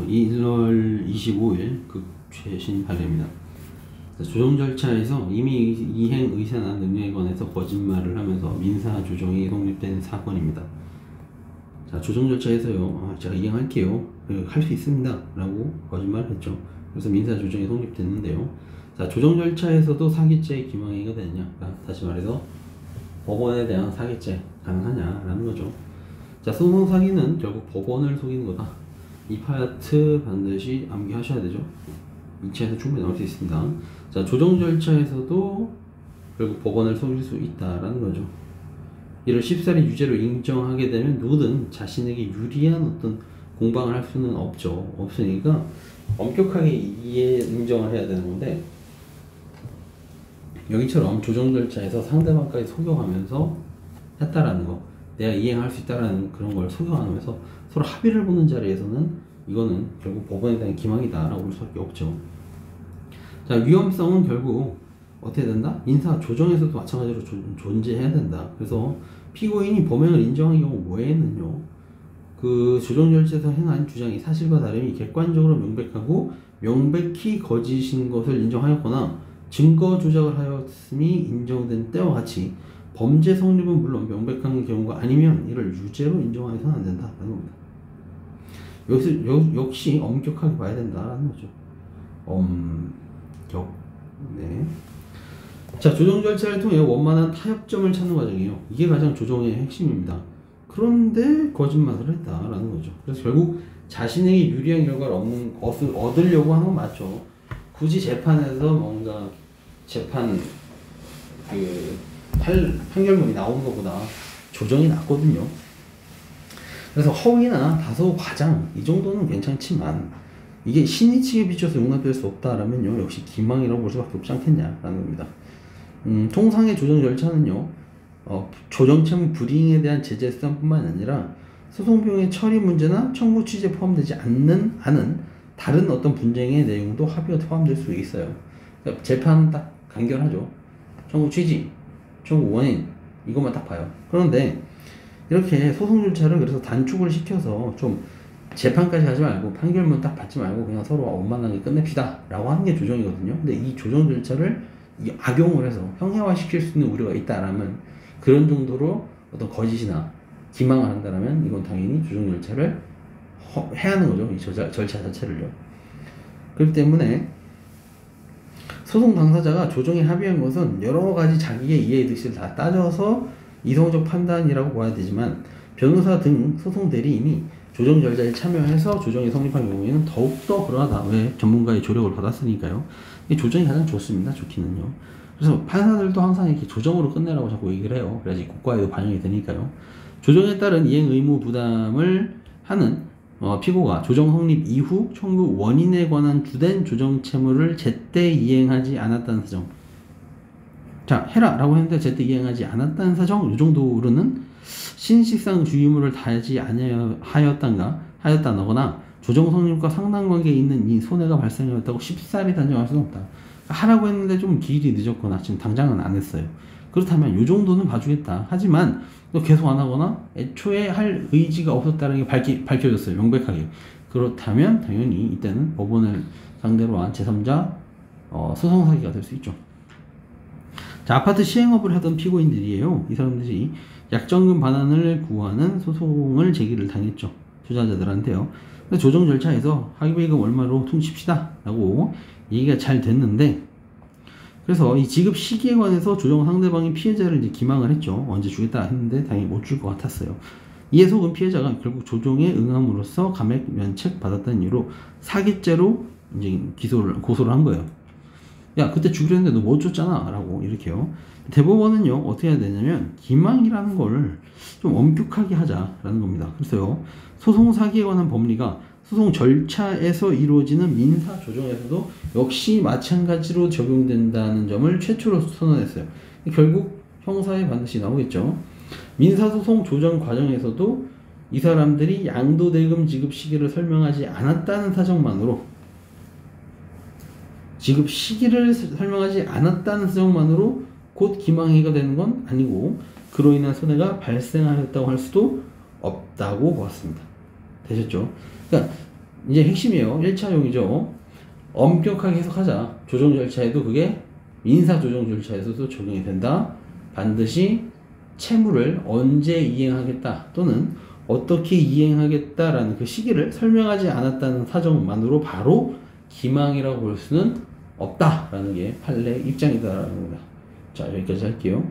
1월 25일 그 최신 판례입니다. 조정 절차에서 이미 이행 의사나 능력에 관해서 거짓말을 하면서 민사 조정이 성립된 사건입니다. 자, 조정 절차에서요, 제가 이행할게요, 할 수 있습니다 라고 거짓말을 했죠. 그래서 민사 조정이 성립됐는데요. 자, 조정 절차에서도 사기죄 기망행위가 되느냐, 다시 말해서 법원에 대한 사기죄 가능하냐라는 거죠. 자, 소송 사기는 결국 법원을 속이는 거다. 이 파트 반드시 암기하셔야 되죠. 2차에서 충분히 나올 수 있습니다. 자, 조정 절차에서도 결국 법원을 속일 수 있다라는 거죠. 이를 쉽사리 유죄로 인정하게 되면 누구든 자신에게 유리한 어떤 공방을 할 수는 없으니까 엄격하게 인정을 해야 되는 건데, 여기처럼 조정 절차에서 상대방까지 속여가면서 했다라는 거, 내가 이행할 수 있다라는 그런 걸 속여가면서 서로 합의를 보는 자리에서는 이거는 결국 법원에 대한 기망이다 라고 볼 수밖에 없죠. 자, 위험성은 결국 어떻게 된다? 민사 조정에서도 마찬가지로 존재해야 된다. 그래서 피고인이 범행을 인정한 경우 외에는요, 그 조정 절차에서 행한 주장이 사실과 다름이 객관적으로 명백하고 명백히 거짓인 것을 인정하였거나 증거 조작을 하였음이 인정된 때와 같이 범죄 성립은 물론 명백한 경우가 아니면 이를 유죄로 인정하여서는 안 된다라는 겁니다. 역시 엄격하게 봐야 된다라는 거죠. 네. 자, 조정 절차를 통해 원만한 타협점을 찾는 과정이에요. 이게 가장 조정의 핵심입니다. 그런데 거짓말을 했다라는 거죠. 그래서 결국 자신에게 유리한 결과를 얻으려고 하는 건 맞죠. 굳이 재판에서 뭔가 재판 판결문이 나오는 것보다 조정이 낫거든요. 그래서 허위나 다소 과장 이 정도는 괜찮지만 이게 신이치게 비춰서 용납될 수 없다라면요, 역시 기망이라고 볼 수밖에 없지 않겠냐라는 겁니다. 통상의 조정 절차는요, 조정 채무 불이행에 대한 제재 수단뿐만 아니라 소송 비용의 처리 문제나 청구 취지에 포함되지 않는 다른 어떤 분쟁의 내용도 합의가 포함될 수 있어요. 그러니까 재판은 딱 간결하죠. 청구 취지, 청구 원인 이것만 딱 봐요. 그런데 이렇게 소송 절차를 그래서 단축을 시켜서 좀 재판까지 하지 말고 판결문 딱 받지 말고 그냥 서로 원만하게 끝냅시다 라고 하는 게 조정이거든요. 근데 이 조정 절차를 악용을 해서 형해화 시킬 수 있는 우려가 있다라면, 그런 정도로 어떤 거짓이나 기망을 한다라면 이건 당연히 조정 절차를 해야 하는 거죠. 이 절차 자체를요. 그렇기 때문에 소송 당사자가 조정에 합의한 것은 여러 가지 자기의 이해의 득실을 다 따져서 이성적 판단이라고 봐야 되지만, 변호사 등 소송 대리인이 조정 절차에 참여해서 조정이 성립한 경우에는 더욱더 그러하다. 왜? 전문가의 조력을 받았으니까요. 이 조정이 가장 좋습니다. 좋기는요. 그래서 판사들도 항상 이렇게 조정으로 끝내라고 자꾸 얘기를 해요. 그래야지 국가에도 반영이 되니까요. 조정에 따른 이행 의무 부담을 하는 피고가 조정 성립 이후 청구 원인에 관한 주된 조정 채무를 제때 이행하지 않았다는 사정. 자, 해라 라고 했는데 제때 이행하지 않았다는 사정, 이 정도로는 신식상 주의무를 다하지 하였다거나 조정 성립과 상당관계에 있는 이 손해가 발생하였다고 쉽사리 단정할 수는 없다. 하라고 했는데 좀 기일이 늦었거나 지금 당장은 안 했어요. 그렇다면 이 정도는 봐주겠다. 하지만 또 계속 안 하거나 애초에 할 의지가 없었다는 게 밝혀졌어요. 명백하게. 그렇다면 당연히 이때는 법원을 상대로 한 제3자 소송 사기가 될 수 있죠. 자, 아파트 시행업을 하던 피고인들이에요. 이 사람들이 약정금 반환을 구하는 소송을 제기를 당했죠. 투자자들한테요. 근데 조정 절차에서 합의금 얼마로 퉁칩시다 라고 얘기가 잘 됐는데, 그래서 이 지급 시기에 관해서 조정 상대방이 피해자를 이제 기망을 했죠. 언제 주겠다 했는데 당연히 못 줄 것 같았어요. 이에 속은 피해자가 결국 조정에 응함으로써 감액 면책 받았다는 이유로 사기죄로 이제 고소를 한 거예요. 야, 그때 주기로 했는데 너 못 줬잖아 라고 이렇게요. 대법원은요, 어떻게 해야 되냐면 기망이라는 걸 좀 엄격하게 하자라는 겁니다. 그래서요, 소송 사기에 관한 법리가 소송 절차에서 이루어지는 민사 조정에서도 역시 마찬가지로 적용된다는 점을 최초로 선언했어요. 결국 형사에 반드시 나오겠죠. 민사소송 조정 과정에서도 이 사람들이 양도대금 지급 시기를 설명하지 않았다는 사정만으로, 지급 시기를 설명하지 않았다는 사정만으로 곧 기망행위가 되는 건 아니고 그로 인한 손해가 발생하였다고 할 수도 없다고 보았습니다. 되셨죠? 그러니까 이제 핵심이에요. 1차용이죠. 엄격하게 해석하자. 조정 절차에도 그게 민사 조정 절차에서도 적용이 된다. 반드시 채무를 언제 이행하겠다 또는 어떻게 이행하겠다라는 그 시기를 설명하지 않았다는 사정만으로 바로 기망이라고 볼 수는 없다라는 게 판례 입장이다라는 겁니다. 자, 여기까지 할게요.